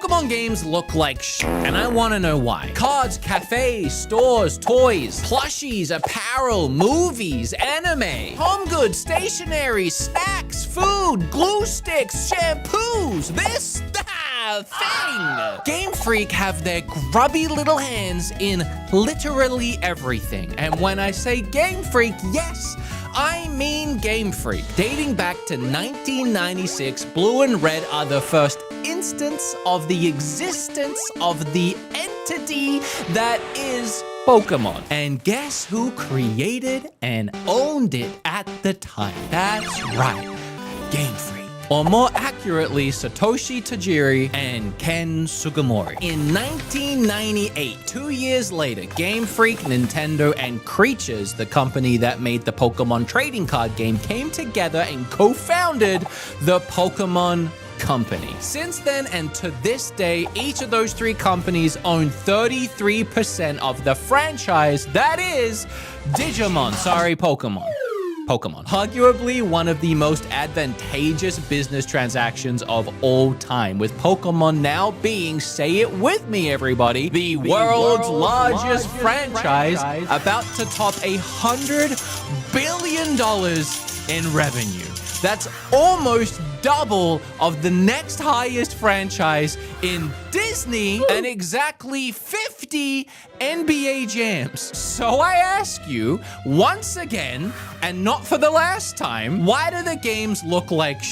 Pokemon games look like and I want to know why. Cards, cafes, stores, toys, plushies, apparel, movies, anime, home goods, stationery, snacks, food, glue sticks, shampoos, this, that thing. Game Freak have their grubby little hands in literally everything. And when I say Game Freak, yes, I mean Game Freak. Dating back to 1996, Blue and Red are the first instance of the existence of the entity that is Pokemon. And guess who created and owned it at the time? That's right, Game Freak. Or more accurately, Satoshi Tajiri and Ken Sugimori. In 1998, 2 years later, Game Freak, Nintendo, and Creatures, the company that made the Pokemon trading card game, came together and co-founded the Pokemon Company. Since then and to this day, each of those three companies own 33% of the franchise that is Digimon. Sorry, Pokemon. Arguably one of the most advantageous business transactions of all time, with Pokemon now being, say it with me everybody, the world's largest franchise, about to top $100 billion in revenue. That's almost double of the next highest franchise in Disney and exactly 50 NBA Jams. So I ask you, once again, and not for the last time, why do the games look like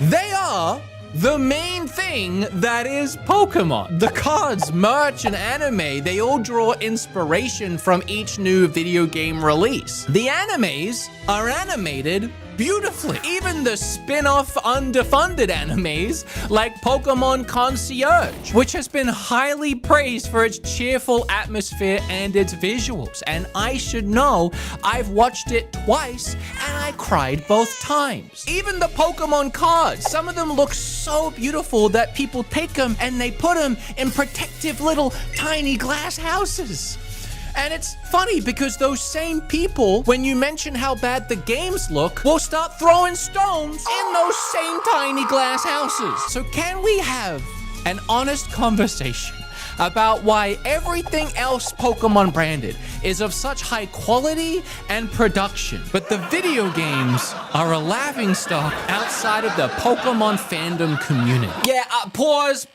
They are the main thing that is Pokemon. The cards, merch, and anime, they all draw inspiration from each new video game release. The animes are animated beautifully. Even the spin-off underfunded animes like Pokemon Concierge, which has been highly praised for its cheerful atmosphere and its visuals. And I should know, I've watched it twice and I cried both times. Even the Pokemon cards, some of them look so beautiful that people take them and they put them in protective little tiny glass houses. And it's funny because those same people, when you mention how bad the games look, will start throwing stones in those same tiny glass houses. So can we have an honest conversation about why everything else Pokemon branded is of such high quality and production, but the video games are a laughingstock outside of the Pokemon fandom community? Yeah, pause.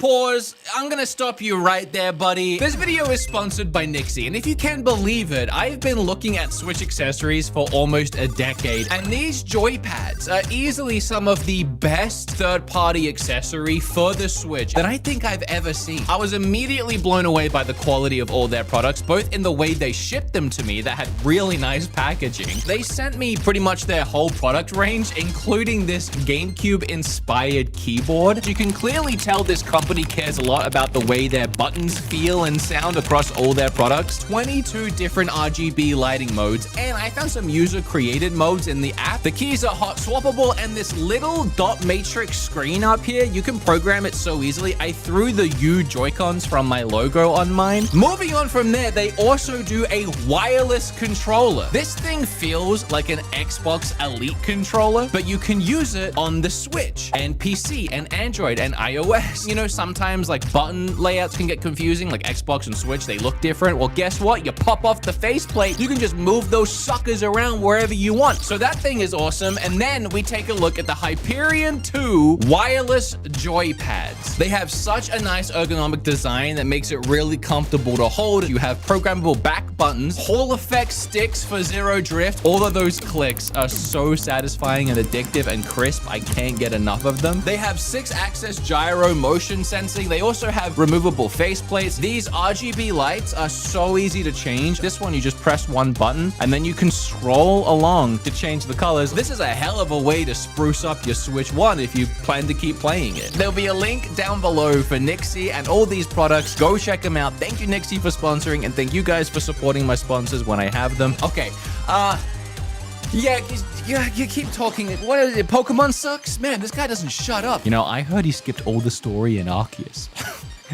I'm gonna stop you right there, buddy. This video is sponsored by Nixie, and if you can believe it, I've been looking at Switch accessories for almost a decade, and these joypads are easily some of the best third-party accessory for the Switch that I think I've ever seen. I was immediately blown away by the quality of all their products, both in the way they shipped them to me that had really nice packaging. They sent me pretty much their whole product range, including this GameCube-inspired keyboard. You can clearly tell this company cares a lot about the way their buttons feel and sound across all their products. 22 different RGB lighting modes, and I found some user-created modes in the app. The keys are hot swappable, and this little dot matrix screen up here, you can program it so easily. I threw the U Joy-Cons from my logo on mine. Moving on from there, they also do a wireless controller. This thing feels like an Xbox Elite controller, but you can use it on the Switch and PC and Android and iOS. You know, sometimes like button layouts can get confusing, like Xbox and Switch, they look different. Well, guess what? You pop off the faceplate, you can just move those suckers around wherever you want. So that thing is awesome. And then we take a look at the Hyperion 2 wireless joypads. They have such a nice ergonomic design that makes it really comfortable to hold. You have programmable back buttons, Hall effect sticks for zero drift. All of those clicks are so satisfying and addictive and crisp. I can't get enough of them. They have 6-axis gyro motion sensing. They also have removable faceplates. These RGB lights are so easy to change. This one, you just press one button and then you can scroll along to change the colors. This is a hell of a way to spruce up your Switch 1 if you plan to keep playing it. There'll be a link down below for Nixie and all these products. Go check them out. Thank you, Nixie, for sponsoring, and thank you guys for supporting my sponsors when I have them. Okay, yeah, you keep talking. What is it? Pokemon sucks? Man, this guy doesn't shut up. You know, I heard he skipped all the story in Arceus.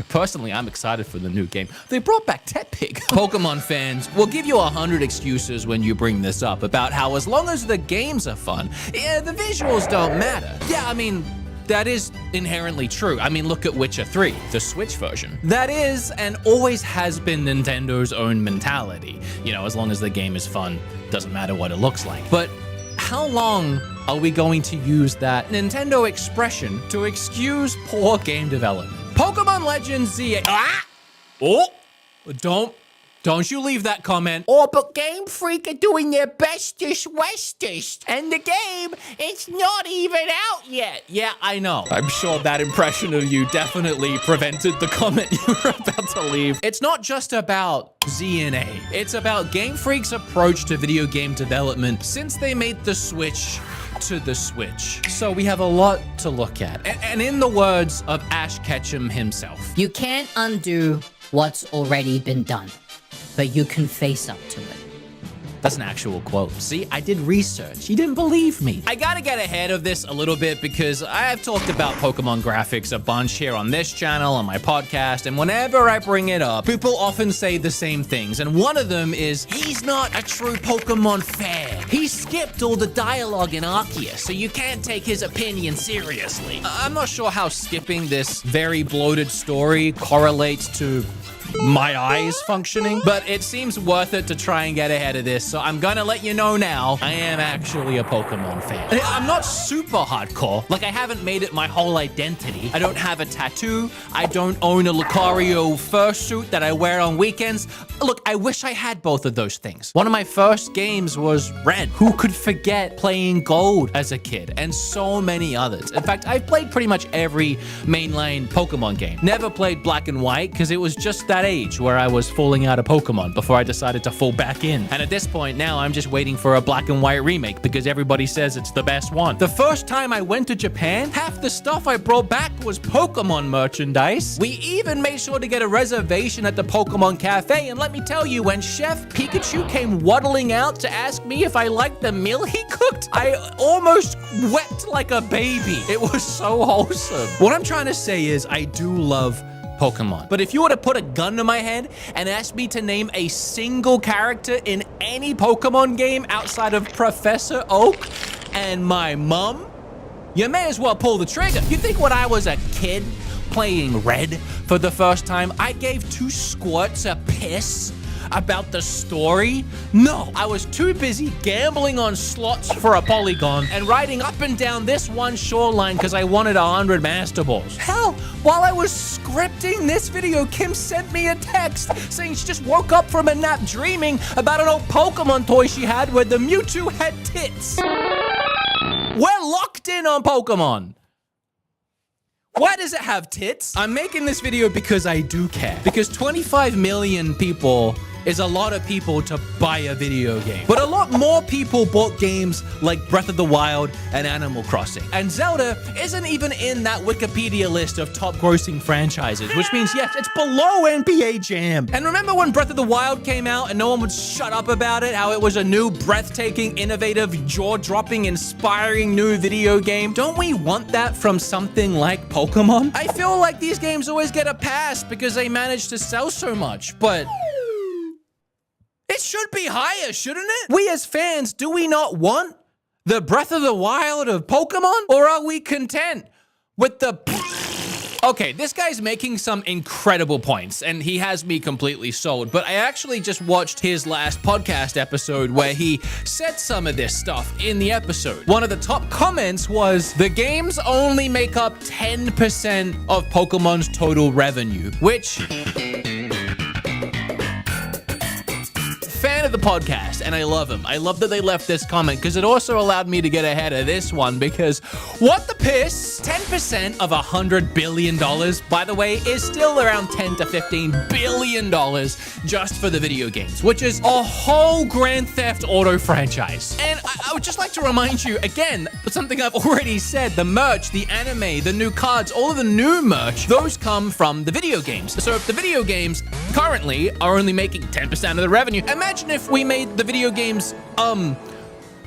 Personally, I'm excited for the new game. They brought back Tepig. Pokemon fans will give you 100 excuses when you bring this up about how as long as the games are fun, yeah, the visuals don't matter. Yeah, I mean, that is inherently true. I mean, look at Witcher 3, the Switch version. That is and always has been Nintendo's own mentality. You know, as long as the game is fun, doesn't matter what it looks like. But how long are we going to use that Nintendo expression to excuse poor game development? Pokemon Legends Z... Oh! Don't you leave that comment. Oh, but Game Freak are doing their bestest westest. And the game, it's not even out yet. Yeah, I know. I'm sure that impression of you definitely prevented the comment you were about to leave. It's not just about ZNA. It's about Game Freak's approach to video game development since they made the switch to the Switch. So we have a lot to look at. And in the words of Ash Ketchum himself, you can't undo what's already been done, but you can face up to it. That's an actual quote. See, I did research. You didn't believe me. I gotta get ahead of this a little bit because I have talked about Pokemon graphics a bunch here on this channel, on my podcast, and whenever I bring it up, people often say the same things. And one of them is, he's not a true Pokemon fan. He skipped all the dialogue in Arceus, so you can't take his opinion seriously. I'm not sure how skipping this very bloated story correlates to my eyes functioning, but it seems worth it to try and get ahead of this, so I'm gonna let you know now, I am actually a Pokemon fan. I'm not super hardcore, like I haven't made it my whole identity. I don't have a tattoo, I don't own a Lucario fursuit that I wear on weekends. Look, I wish I had both of those things. One of my first games was Red. Who could forget playing Gold as a kid? And so many others. In fact, I've played pretty much every mainline Pokemon game. Never played Black and White, because it was just that age where I was falling out of Pokemon before I decided to fall back in. And at this point now, I'm just waiting for a Black and White remake because everybody says it's the best one. The first time I went to Japan, half the stuff I brought back was Pokemon merchandise. We even made sure to get a reservation at the Pokemon Cafe, and let me tell you, when Chef Pikachu came waddling out to ask me if I liked the meal he cooked, I almost wept like a baby. It was so wholesome. What I'm trying to say is I do love Pokemon. But if you were to put a gun to my head and ask me to name a single character in any Pokemon game outside of Professor Oak and my mom, you may as well pull the trigger. You think when I was a kid playing Red for the first time, I gave 2 squirts of piss about the story? No, I was too busy gambling on slots for a Polygon and riding up and down this one shoreline because I wanted 100 Master Balls. Hell, while I was scripting this video, Kim sent me a text saying she just woke up from a nap dreaming about an old Pokemon toy she had where the Mewtwo had tits. We're locked in on Pokemon. Why does it have tits? I'm making this video because I do care. Because 25 million people is a lot of people to buy a video game. But a lot more people bought games like Breath of the Wild and Animal Crossing. And Zelda isn't even in that Wikipedia list of top grossing franchises, which means, yes, it's below NBA Jam. And remember when Breath of the Wild came out and no one would shut up about it, how it was a new, breathtaking, innovative, jaw-dropping, inspiring new video game? Don't we want that from something like Pokemon? I feel like these games always get a pass because they manage to sell so much, but it should be higher, shouldn't it? We as fans, do we not want the Breath of the Wild of Pokemon? Or are we content with the... Okay, this guy's making some incredible points, and he has me completely sold, but I actually just watched his last podcast episode where he said some of this stuff in the episode. One of the top comments was, the games only make up 10% of Pokemon's total revenue, which... Fan of the podcast, and I love him. I love that they left this comment because it also allowed me to get ahead of this one because what the piss? 10% of $100 billion, by the way, is still around $10 to $15 billion just for the video games, which is a whole Grand Theft Auto franchise. And I would just like to remind you, again, something I've already said, the merch, the anime, the new cards, all of the new merch, those come from the video games. So if the video games currently are only making 10% of the revenue, imagine if we made the video games,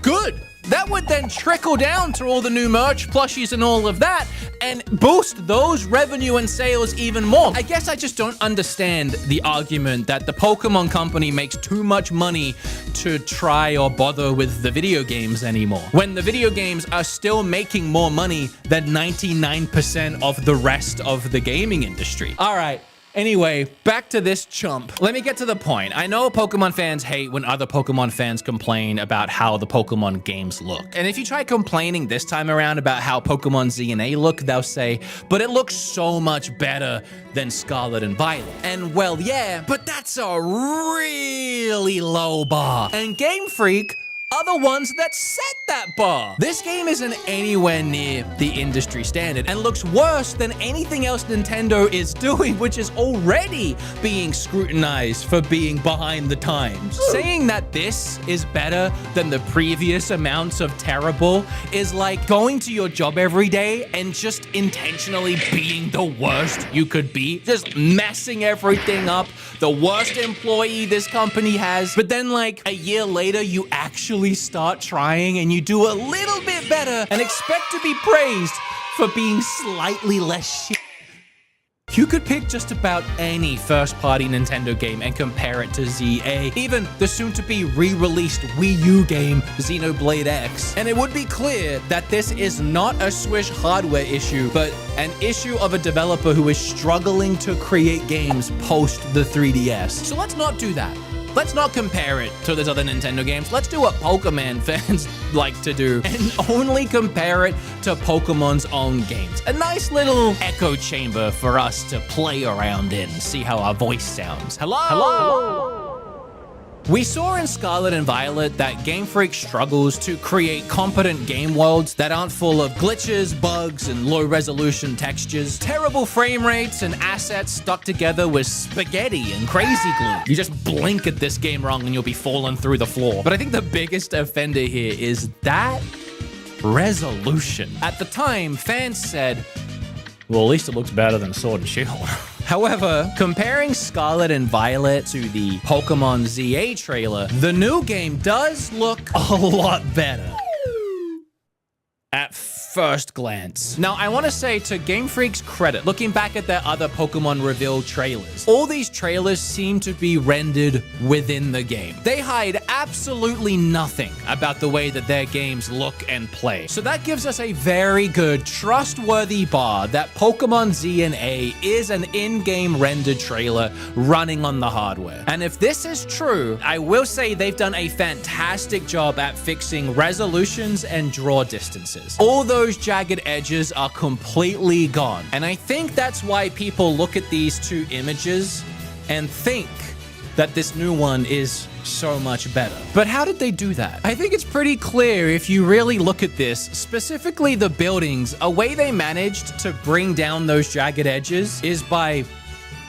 good. That would then trickle down to all the new merch, plushies, and all of that, and boost those revenue and sales even more. I guess I just don't understand the argument that the Pokemon company makes too much money to try or bother with the video games anymore, when the video games are still making more money than 99% of the rest of the gaming industry. All right. Anyway, back to this chump. Let me get to the point. I know Pokemon fans hate when other Pokemon fans complain about how the Pokemon games look. And if you try complaining this time around about how Pokemon Z and A look, they'll say, but it looks so much better than Scarlet and Violet. And well, yeah, but that's a really low bar. And Game Freak are the ones that set that bar. This game isn't anywhere near the industry standard and looks worse than anything else Nintendo is doing, which is already being scrutinized for being behind the times. Saying that this is better than the previous amounts of terrible is like going to your job every day and just intentionally being the worst you could be, just messing everything up, the worst employee this company has, but then like a year later, you actually start trying and you do a little bit better and expect to be praised for being slightly less shit. You could pick just about any first-party Nintendo game and compare it to ZA, even the soon-to-be re-released Wii U game, Xenoblade X, and it would be clear that this is not a Swish hardware issue, but an issue of a developer who is struggling to create games post the 3DS. So let's not do that. Let's not compare it to those other Nintendo games. Let's do what Pokemon fans like to do and only compare it to Pokemon's own games. A nice little echo chamber for us to play around in, see how our voice sounds. Hello? Hello? We saw in Scarlet and Violet that Game Freak struggles to create competent game worlds that aren't full of glitches, bugs, and low-resolution textures, terrible frame rates, and assets stuck together with spaghetti and crazy glue. You just blink at this game wrong and you'll be falling through the floor. But I think the biggest offender here is that resolution. At the time, fans said, well, at least it looks better than Sword and Shield. However, comparing Scarlet and Violet to the Pokemon ZA trailer, the new game does look a lot better at first glance. Now, I want to say to Game Freak's credit, looking back at their other Pokemon reveal trailers, all these trailers seem to be rendered within the game. They hide absolutely nothing about the way that their games look and play. So that gives us a very good, trustworthy bar that Pokemon Z and A is an in-game rendered trailer running on the hardware. And if this is true, I will say they've done a fantastic job at fixing resolutions and draw distances. All those jagged edges are completely gone. And I think that's why people look at these two images and think that this new one is so much better. But how did they do that? I think it's pretty clear if you really look at this, specifically the buildings, a way they managed to bring down those jagged edges is by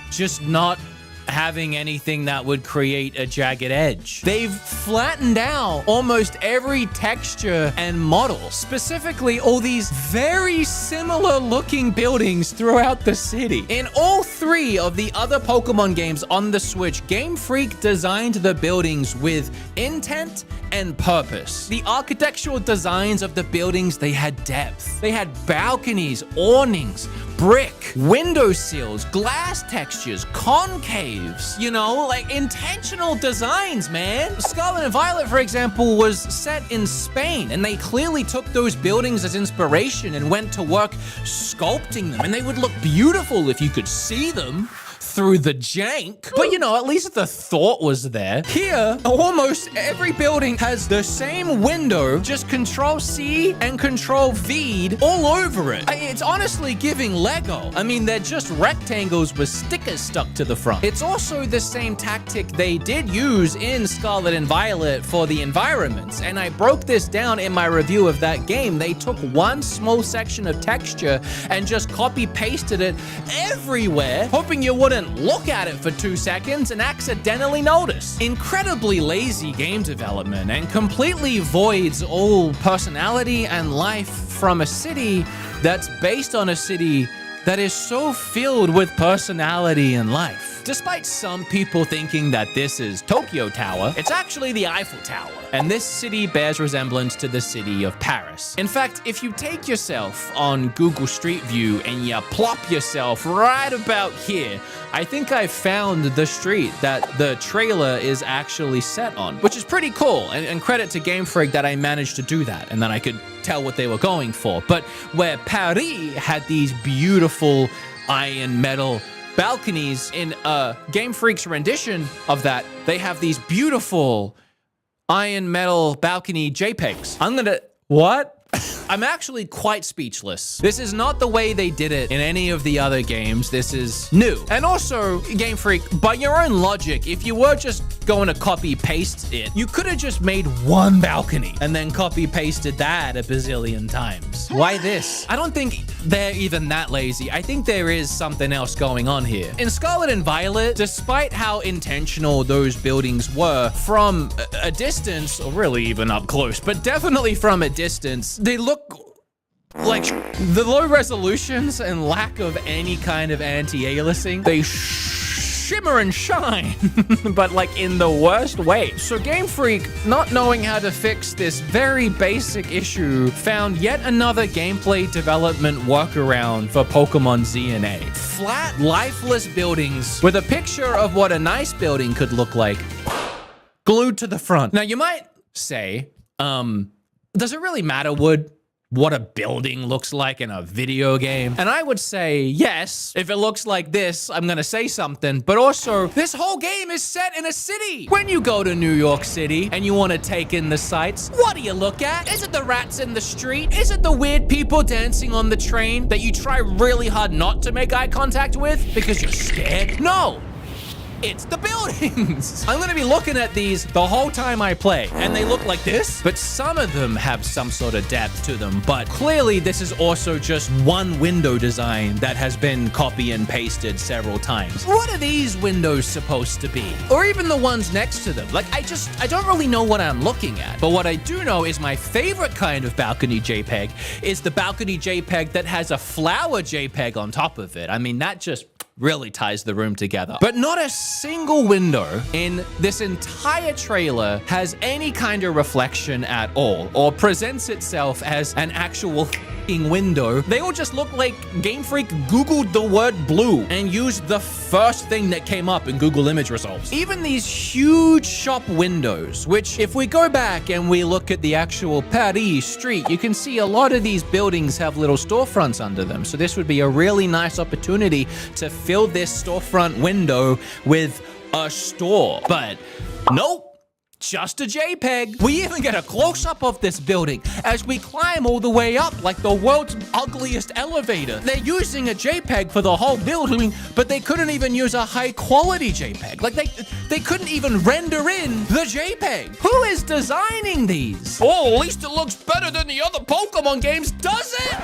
just not having anything that would create a jagged edge. They've flattened out almost every texture and model, specifically all these very similar looking buildings throughout the city. In all three of the other Pokemon games on the Switch, Game Freak designed the buildings with intent and purpose. The architectural designs of the buildings, they had depth. They had balconies, awnings, brick, window sills, glass textures, concaves, you know, like intentional designs, man. Scarlet and Violet, for example, was set in Spain, and they clearly took those buildings as inspiration and went to work sculpting them, and they would look beautiful if you could see them through the jank. But you know, at least the thought was there. Here, almost every building has the same window, just Control-C and Control-V'd all over it. It's honestly giving Lego. I mean, they're just rectangles with stickers stuck to the front. It's also the same tactic they did use in Scarlet and Violet for the environments, and I broke this down in my review of that game. They took one small section of texture and just copy-pasted it everywhere, hoping you wouldn't look at it for 2 seconds and accidentally notice. Incredibly lazy game development, and completely voids all personality and life from a city that's based on a city that is so filled with personality and life. Despite some people thinking that this is Tokyo Tower, it's actually the Eiffel Tower. And this city bears resemblance to the city of Paris. In fact, if you take yourself on Google Street View and you plop yourself right about here, I think I found the street that the trailer is actually set on, which is pretty cool. And credit to Game Freak that I managed to do that and then I could tell what they were going for. But where Paris had these beautiful iron metal balconies, in Game Freak's rendition of that, they have these beautiful iron metal balcony JPEGs. What? I'm actually quite speechless. This is not the way they did it in any of the other games. This is new. And also, Game Freak, by your own logic, if you were just going to copy paste it, you could have just made one balcony and then copy pasted that a bazillion times. Why this? I don't think they're even that lazy. I think there is something else going on here. In Scarlet and Violet, despite how intentional those buildings were, from a distance, or really even up close, but definitely from a distance, they look like the low resolutions and lack of any kind of anti-aliasing. They shimmer and shine, but like in the worst way. So Game Freak, not knowing how to fix this very basic issue, found yet another gameplay development workaround for Pokemon ZA. Flat, lifeless buildings with a picture of what a nice building could look like glued to the front. Now you might say, does it really matter, Wood, what a building looks like in a video game? And I would say yes. If it looks like this, I'm gonna say something. But also, this whole game is set in a city. When you go to New York City and you want to take in the sights, what do you look at? Is it the rats in the street? Is it the weird people dancing on the train that you try really hard not to make eye contact with because you're scared? No. It's the buildings. I'm gonna be looking at these the whole time I play, and they look like this, but some of them have some sort of depth to them. But clearly this is also just one window design that has been copy and pasted several times. What are these windows supposed to be? Or even the ones next to them? Like, I don't really know what I'm looking at. But what I do know is my favorite kind of balcony JPEG is the balcony JPEG that has a flower JPEG on top of it. I mean, that just really ties the room together. But not a single window in this entire trailer has any kind of reflection at all, or presents itself as an actual window. They all just look like Game Freak Googled the word blue and used the first thing that came up in Google image results. Even these huge shop windows, which if we go back and we look at the actual Paris street, you can see a lot of these buildings have little storefronts under them. So this would be a really nice opportunity to fill this storefront window with a store. But nope. Just a JPEG. We even get a close-up of this building as we climb all the way up like the world's ugliest elevator. They're using a JPEG for the whole building, but they couldn't even use a high-quality JPEG. Like, they couldn't even render in the JPEG. Who is designing these? Oh, at least it looks better than the other Pokemon games, does it?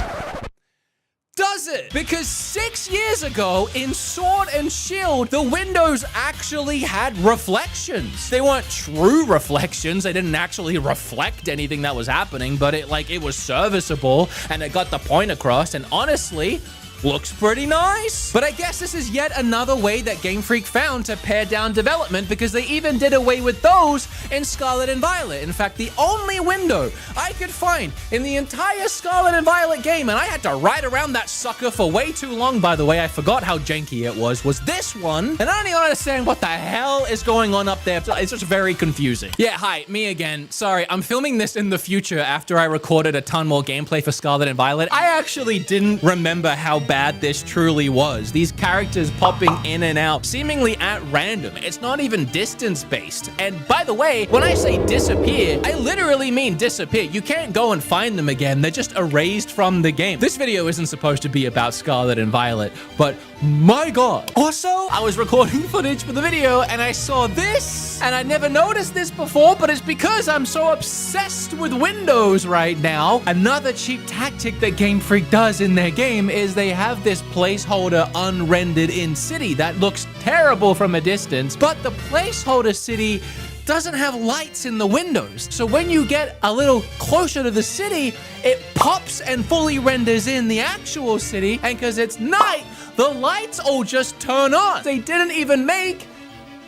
Does it? Because 6 years ago in Sword and Shield, the windows actually had reflections. They weren't true reflections. They didn't actually reflect anything that was happening, but it was serviceable and it got the point across. And honestly, looks pretty nice. But I guess this is yet another way that Game Freak found to pare down development, because they even did away with those in Scarlet and Violet. In fact, the only window I could find in the entire Scarlet and Violet game, and I had to ride around that sucker for way too long, by the way, I forgot how janky it was this one. And I don't even understand what the hell is going on up there. It's just very confusing. Yeah, hi, me again. Sorry, I'm filming this in the future after I recorded a ton more gameplay for Scarlet and Violet. I actually didn't remember how bad this truly was. These characters popping in and out, seemingly at random. It's not even distance-based. And by the way, when I say disappear, I literally mean disappear. You can't go and find them again. They're just erased from the game. This video isn't supposed to be about Scarlet and Violet, but my God. Also, I was recording footage for the video and I saw this, and I never noticed this before, but it's because I'm so obsessed with Windows right now. Another cheap tactic that Game Freak does in their game is they have this placeholder unrendered in city that looks terrible from a distance, but the placeholder city doesn't have lights in the windows. So when you get a little closer to the city, it pops and fully renders in the actual city, and because it's night, The lights all just turn on. They didn't even make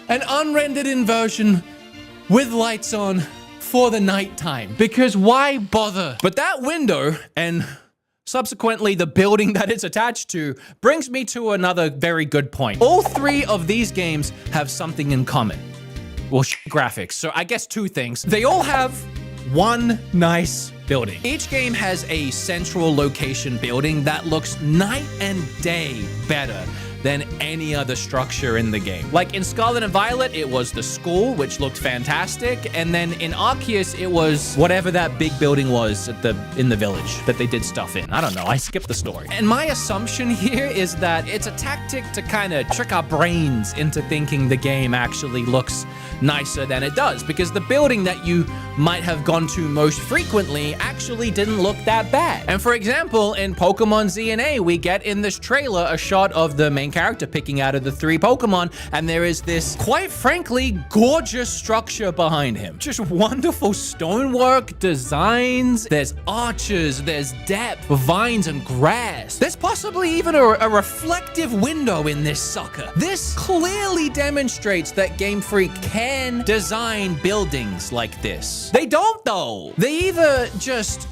an unrendered inversion with lights on for the nighttime. Because why bother? But that window and subsequently the building that it's attached to brings me to another very good point. All three of these games have something in common. Well, graphics. So I guess two things. They all have one nice building. Each game has a central location building that looks night and day better than any other structure in the game. Like in Scarlet and Violet, it was the school, which looked fantastic. And then in Arceus, it was whatever that big building was in the village that they did stuff in. I don't know. I skipped the story. And my assumption here is that it's a tactic to kind of trick our brains into thinking the game actually looks nicer than it does, because the building that you might have gone to most frequently actually didn't look that bad. And for example, in Pokemon ZNA, we get in this trailer a shot of the main character picking out of the 3 Pokemon, and there is this, quite frankly, gorgeous structure behind him. Just wonderful stonework, designs, there's arches, there's depth, vines and grass. There's possibly even a reflective window in this sucker. This clearly demonstrates that Game Freak can design buildings like this. They don't though. They either just,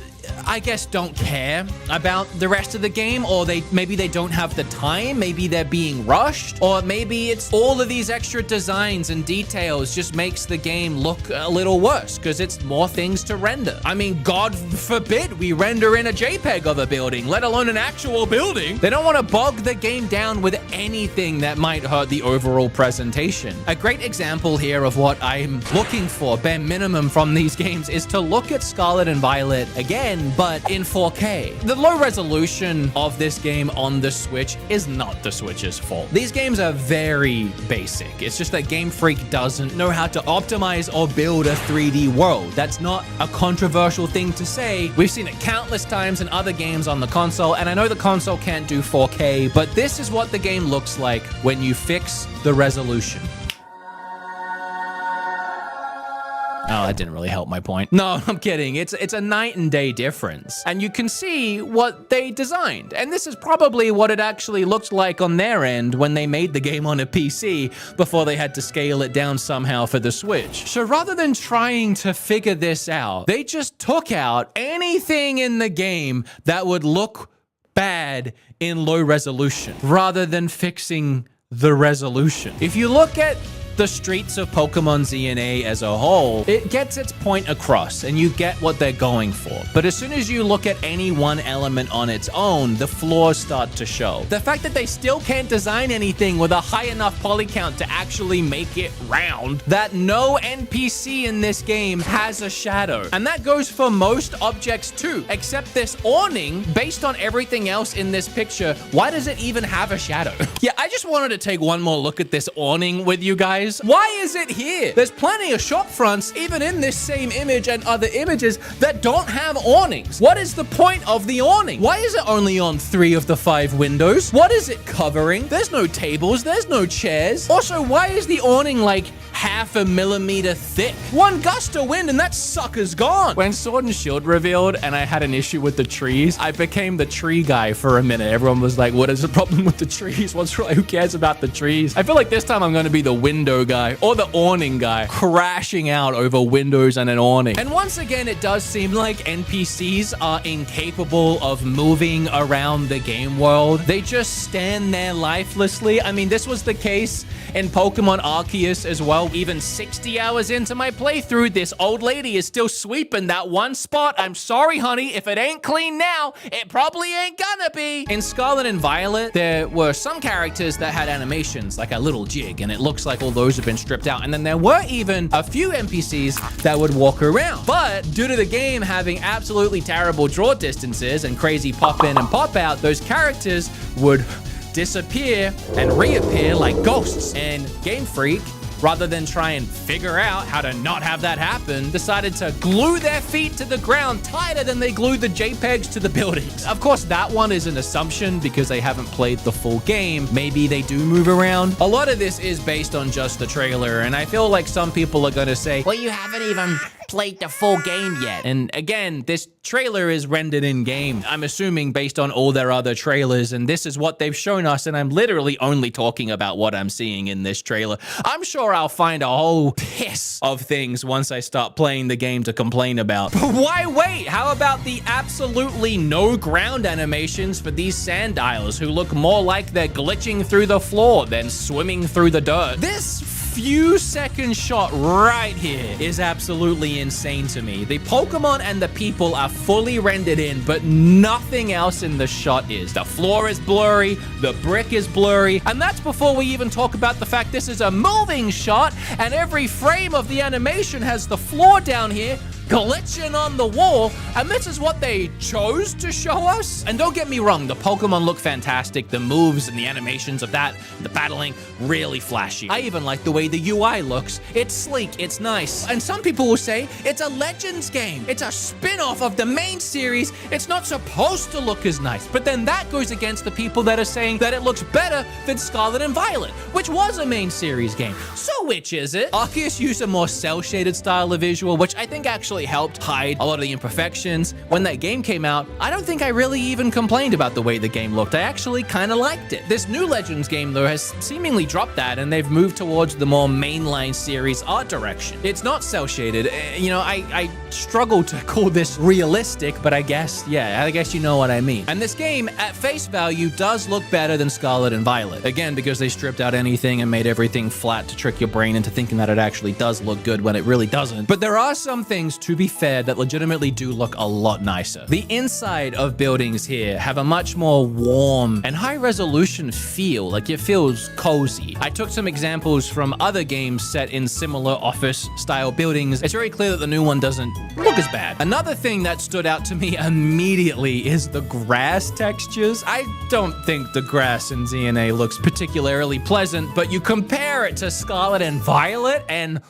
I guess, don't care about the rest of the game, or maybe they don't have the time, maybe they're being rushed, or maybe it's all of these extra designs and details just makes the game look a little worse because it's more things to render. I mean, God forbid we render in a JPEG of a building, let alone an actual building. They don't want to bog the game down with anything that might hurt the overall presentation. A great example here of what I'm looking for, bare minimum, from these games is to look at Scarlet and Violet again, but in 4K. The low resolution of this game on the Switch is not the Switch's fault. These games are very basic. It's just that Game Freak doesn't know how to optimize or build a 3D world. That's not a controversial thing to say. We've seen it countless times in other games on the console, and I know the console can't do 4K, but this is what the game looks like when you fix the resolution. Oh, that didn't really help my point. No, I'm kidding. It's a night and day difference. And you can see what they designed. And this is probably what it actually looked like on their end when they made the game on a PC before they had to scale it down somehow for the Switch. So rather than trying to figure this out, they just took out anything in the game that would look bad in low resolution rather than fixing the resolution. If you look at the streets of Pokemon ZNA as a whole, it gets its point across and you get what they're going for. But as soon as you look at any one element on its own, the flaws start to show. The fact that they still can't design anything with a high enough poly count to actually make it round, that no NPC in this game has a shadow. And that goes for most objects too, except this awning. Based on everything else in this picture, why does it even have a shadow? Yeah, I just wanted to take one more look at this awning with you guys. Why is it here? There's plenty of shop fronts, even in this same image and other images, that don't have awnings. What is the point of the awning? Why is it only on 3 of the 5 windows? What is it covering? There's no tables, there's no chairs. Also, why is the awning like half a millimeter thick? One gust of wind and that sucker's gone. When Sword and Shield revealed and I had an issue with the trees, I became the tree guy for a minute. Everyone was like, what is the problem with the trees? Who cares about the trees? I feel like this time I'm going to be the window guy or the awning guy, crashing out over windows and an awning. And once again, it does seem like NPCs are incapable of moving around the game world. They just stand there lifelessly. I mean, this was the case in Pokemon Arceus as well. Even 60 hours into my playthrough, this old lady is still sweeping that one spot. I'm sorry, honey. If it ain't clean now, it probably ain't gonna be. In Scarlet and Violet, there were some characters that had animations, like a little jig, and it looks like all those have been stripped out. And then there were even a few NPCs that would walk around. But due to the game having absolutely terrible draw distances and crazy pop in and pop out, those characters would disappear and reappear like ghosts. And Game Freak, rather than try and figure out how to not have that happen, decided to glue their feet to the ground tighter than they glued the JPEGs to the buildings. Of course, that one is an assumption because they haven't played the full game. Maybe they do move around. A lot of this is based on just the trailer, and I feel like some people are going to say, well, you haven't even played the full game yet. And again, this trailer is rendered in game. I'm assuming based on all their other trailers, and this is what they've shown us, and I'm literally only talking about what I'm seeing in this trailer. I'm sure I'll find a whole piss of things once I start playing the game to complain about. But why wait? How about the absolutely no ground animations for these Sandiles who look more like they're glitching through the floor than swimming through the dirt? This few second shot right here is absolutely insane to me. The Pokemon and the people are fully rendered in, but nothing else in the shot is. The floor is blurry, the brick is blurry, and that's before we even talk about the fact this is a moving shot, and every frame of the animation has the floor down here glitching on the wall, and this is what they chose to show us? And don't get me wrong, the Pokemon look fantastic, the moves and the animations of that, the battling, really flashy. I even like the way the UI looks. It's sleek, it's nice. And some people will say, it's a Legends game. It's a spin-off of the main series. It's not supposed to look as nice. But then that goes against the people that are saying that it looks better than Scarlet and Violet, which was a main series game. So which is it? Arceus used a more cel-shaded style of visual, which I think actually helped hide a lot of the imperfections. When that game came out, I don't think I really even complained about the way the game looked. I actually kind of liked it. This new Legends game, though, has seemingly dropped that, and they've moved towards the more mainline series art direction. It's not cel-shaded. You know, I struggle to call this realistic, but I guess you know what I mean. And this game, at face value, does look better than Scarlet and Violet. Again, because they stripped out anything and made everything flat to trick your brain into thinking that it actually does look good when it really doesn't. But there are some things, to be fair, that legitimately do look a lot nicer. The inside of buildings here have a much more warm and high resolution feel, like it feels cozy. I took some examples from other games set in similar office style buildings. It's very clear that the new one doesn't look as bad. Another thing that stood out to me immediately is the grass textures. I don't think the grass in DNA looks particularly pleasant, but you compare it to Scarlet and Violet and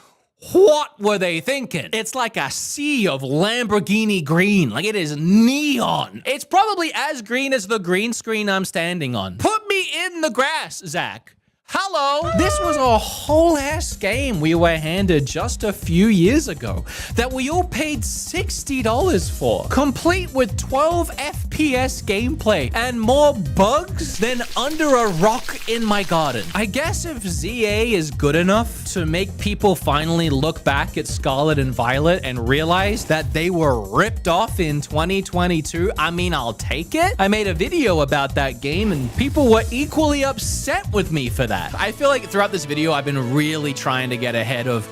what were they thinking? It's like a sea of Lamborghini green. Like, it is neon. It's probably as green as the green screen I'm standing on. Put me in the grass, Zach. Hello! This was a whole ass game we were handed just a few years ago that we all paid $60 for, complete with 12 FPS gameplay and more bugs than under a rock in my garden. I guess if ZA is good enough to make people finally look back at Scarlet and Violet and realize that they were ripped off in 2022, I mean, I'll take it. I made a video about that game and people were equally upset with me for that. I feel like throughout this video, I've been really trying to get ahead of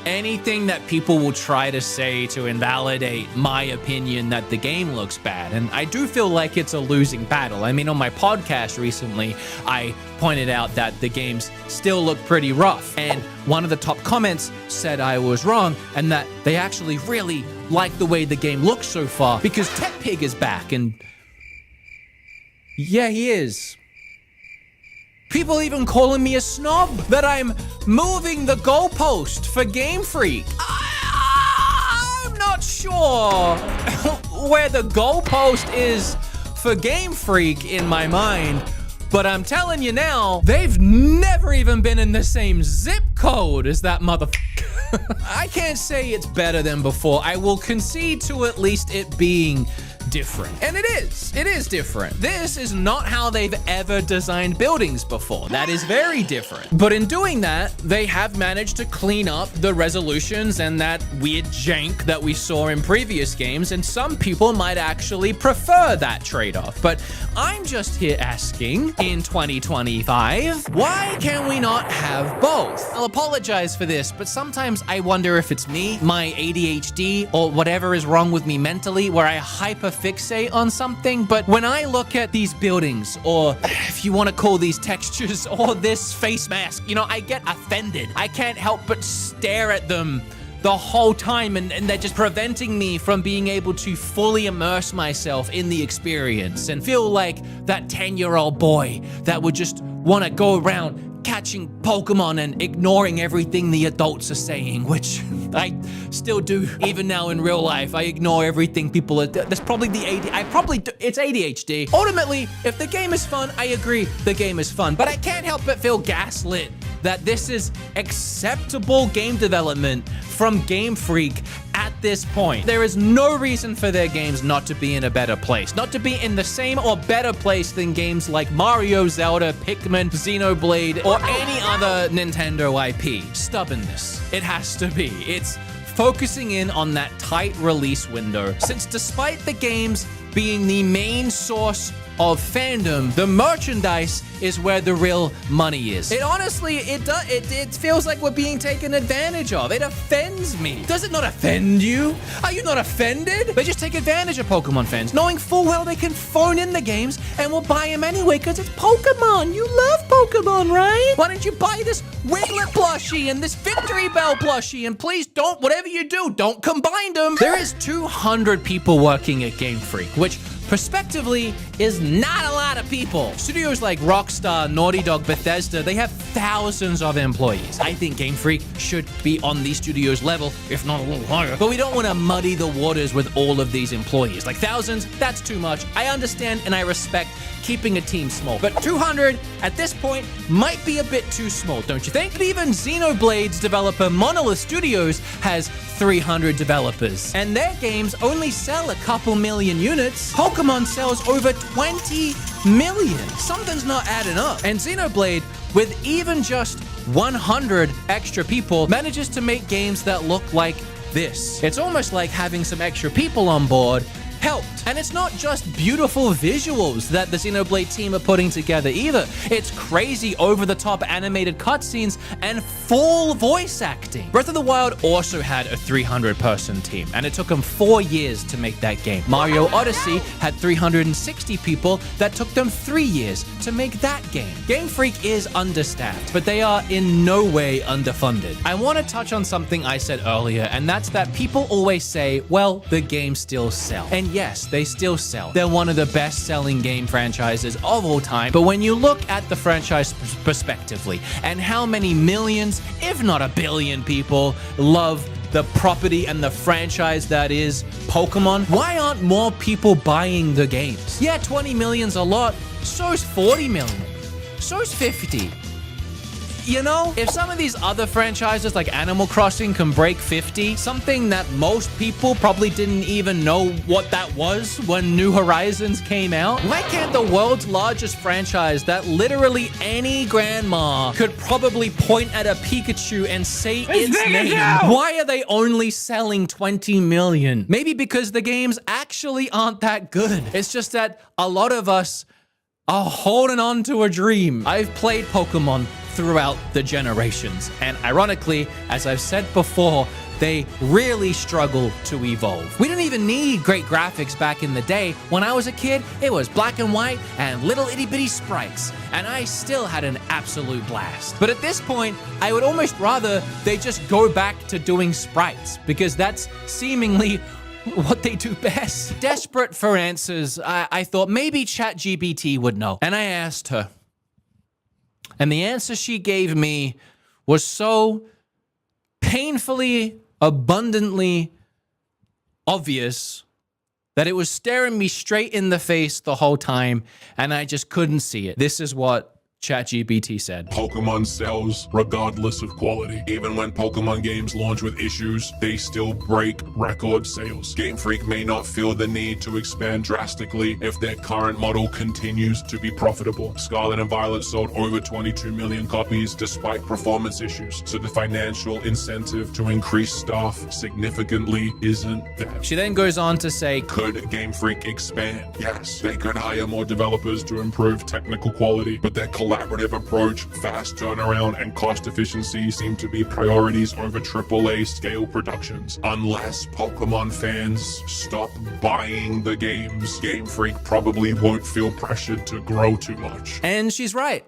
anything that people will try to say to invalidate my opinion that the game looks bad. And I do feel like it's a losing battle. I mean, on my podcast recently, I pointed out that the games still look pretty rough. And one of the top comments said I was wrong and that they actually really like the way the game looks so far because Tech Pig is back. And yeah, he is. People even calling me a snob, that I'm moving the goalpost for Game Freak. I'm not sure where the goalpost is for Game Freak in my mind, but I'm telling you now, they've never even been in the same zip code as that motherfucker. I can't say it's better than before. I will concede to at least it being different. And it is different. This is not how they've ever designed buildings before. That is very different. But in doing that, they have managed to clean up the resolutions and that weird jank that we saw in previous games, and some people might actually prefer that trade-off. But I'm just here asking, in 2025, why can we not have both? I'll apologize for this, but sometimes I wonder if it's me, my ADHD, or whatever is wrong with me mentally, where I hyperfixate on something. But when I look at these buildings, or if you want to call these textures, or this face mask, you know, I get offended. I can't help but stare at them the whole time, and they're just preventing me from being able to fully immerse myself in the experience and feel like that 10-year-old boy that would just want to go around catching Pokemon and ignoring everything the adults are saying, which I still do even now in real life. I ignore everything people are. That's probably the it's ADHD. Ultimately, if the game is fun, I agree the game is fun, but I can't help but feel gaslit that this is acceptable game development from Game Freak at this point, there is no reason for their games not to be in a better place. Not to be in the same or better place than games like Mario, Zelda, Pikmin, Xenoblade, or any other Nintendo IP. Stubbornness. It has to be. It's focusing in on that tight release window. Since despite the games being the main source of fandom, the merchandise is where the real money is. It honestly, it feels like we're being taken advantage of. It offends me. Does it not offend you? Are you not offended? They just take advantage of Pokemon fans, knowing full well they can phone in the games and will buy them anyway because it's Pokemon. You love Pokemon, right? Why don't you buy this Wiglet plushie and this Victory Bell plushie, and please don't, whatever you do, don't combine them. There is 200 people working at Game Freak, which prospectively is not a lot of people. Studios like Rockstar, Naughty Dog, Bethesda, they have thousands of employees. I think Game Freak should be on these studios' level, if not a little higher. But we don't want to muddy the waters with all of these employees. Like thousands, that's too much. I understand and I respect keeping a team small. But 200 at this point might be a bit too small, don't you think? But even Xenoblade's developer Monolith Studios has 300 developers, and their games only sell a couple million units. Pokemon sells over 20 million. Something's not adding up. And Xenoblade, with even just 100 extra people, manages to make games that look like this. It's almost like having some extra people on board helped. And it's not just beautiful visuals that the Xenoblade team are putting together either. It's crazy over-the-top animated cutscenes and full voice acting. Breath of the Wild also had a 300-person team, and it took them 4 years to make that game. Mario Odyssey had 360 people that took them 3 years to make that game. Game Freak is understaffed, but they are in no way underfunded. I want to touch on something I said earlier, and that's that people always say, well, the games still sell. And yes, they still sell. They're one of the best-selling game franchises of all time. But when you look at the franchise prospectively and how many millions, if not a billion people love the property and the franchise that is Pokemon, why aren't more people buying the games? Yeah, 20 million's a lot. So's 40 million. So's 50. You know, if some of these other franchises like Animal Crossing can break 50, something that most people probably didn't even know what that was when New Horizons came out, why can't the world's largest franchise that literally any grandma could probably point at a Pikachu and say its name, why are they only selling 20 million? Maybe because the games actually aren't that good. It's just that a lot of us are holding on to a dream. I've played Pokemon throughout the generations, and ironically, as I've said before, they really struggle to evolve. We didn't even need great graphics back in the day. When I was a kid, it was black and white and little itty-bitty sprites, and I still had an absolute blast. But at this point, I would almost rather they just go back to doing sprites, because that's seemingly what they do best. Desperate for answers, I thought maybe ChatGPT would know, and I asked her. And the answer she gave me was so painfully, abundantly obvious that it was staring me straight in the face the whole time, and I just couldn't see it. This is what ChatGPT said. Pokemon sells regardless of quality. Even when Pokemon games launch with issues, they still break record sales. Game Freak may not feel the need to expand drastically if their current model continues to be profitable. Scarlet and Violet sold over 22 million copies despite performance issues, so the financial incentive to increase staff significantly isn't there. She then goes on to say, could Game Freak expand? Yes, they could hire more developers to improve technical quality, but their collaborative approach, fast turnaround, and cost efficiency seem to be priorities over AAA scale productions. Unless Pokemon fans stop buying the games, Game Freak probably won't feel pressured to grow too much. And she's right.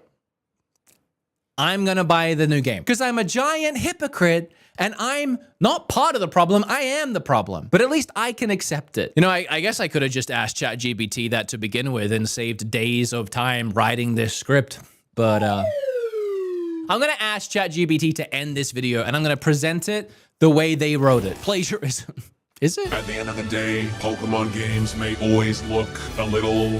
I'm gonna buy the new game because I'm a giant hypocrite and I'm not part of the problem. I am the problem, but at least I can accept it. You know, I guess I could have just asked ChatGPT that to begin with and saved days of time writing this script. But I'm gonna ask ChatGPT to end this video and I'm gonna present it the way they wrote it. Plagiarism. Is it? At the end of the day, Pokemon games may always look a little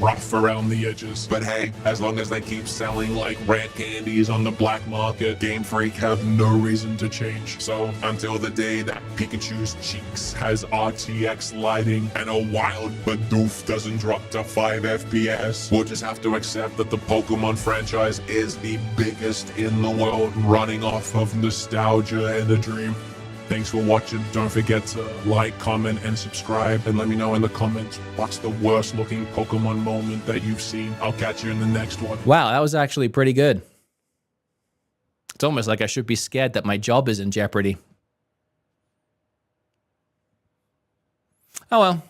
rough around the edges. But hey, as long as they keep selling like rare candies on the black market, Game Freak have no reason to change. So until the day that Pikachu's cheeks has RTX lighting and a wild Bidoof doesn't drop to 5 FPS, we'll just have to accept that the Pokemon franchise is the biggest in the world, running off of nostalgia and a dream. Thanks for watching. Don't forget to like, comment, and subscribe. And let me know in the comments what's the worst looking Pokemon moment that you've seen. I'll catch you in the next one. Wow, that was actually pretty good. It's almost like I should be scared that my job is in jeopardy. Oh well.